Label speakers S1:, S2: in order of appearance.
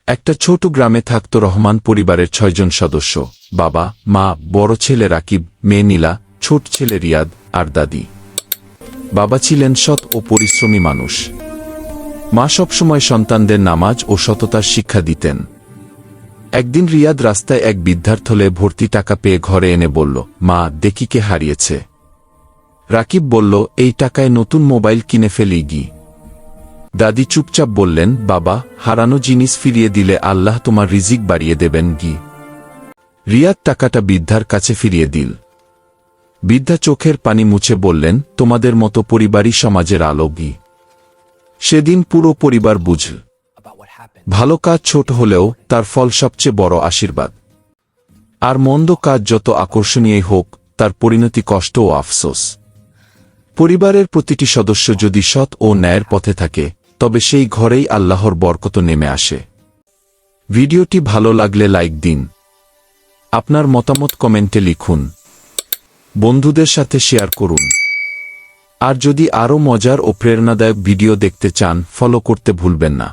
S1: একটা ছোট গ্রামে থাকত রহমান পরিবারের ৬ জন সদস্য, বাবা, মা, বড় ছেলে রাকিব, মেয়ে নীলা, ছোট ছেলে রিয়াদ আর দাদি। বাবা ছিলেন সৎ ও পরিশ্রমী মানুষ। মা সবসময় সন্তানদের নামাজ ও সততার শিক্ষা দিতেন। একদিন রিয়াদ রাস্তায় এক বৃদ্ধার থলে ভর্তি টাকা পেয়ে ঘরে এনে বলল, মা, দেখি কে হারিয়েছে। রাকিব বলল, এই টাকায় নতুন মোবাইল কিনে ফেলি গি। দাদি চুপচাপ বললেন, বাবা, হারানো জিনিস ফিরিয়ে দিলে আল্লাহ তোমার রিজিক বাড়িয়ে দেবেন গি। রিয়াদ টাকাটা বৃদ্ধার কাছে ফিরিয়ে দিল। বৃদ্ধা চোখের পানি মুছে বললেন, তোমাদের মতো পরিবারই সমাজের আলো গি। সেদিন পুরো পরিবার বুঝল, ভালো কাজ ছোট হলেও তার ফল সবচেয়ে বড় আশীর্বাদ। আর মন্দ কাজ যত আকর্ষণীয় হোক, তার পরিণতি কষ্ট ও আফসোস। পরিবারের প্রতিটি সদস্য যদি সৎ ও ন্যায়ের পথে থাকে, তবে সেই ঘরেই আল্লাহর বরকত নেমে আসে। ভিডিওটি ভালো লাগলে লাইক দিন। আপনার মতামত কমেন্টে লিখুন। বন্ধুদের সাথে শেয়ার করুন। আর যদি আরও মজার ও প্রেরণাদায়ক ভিডিও দেখতে চান, ফলো করতে ভুলবেন না।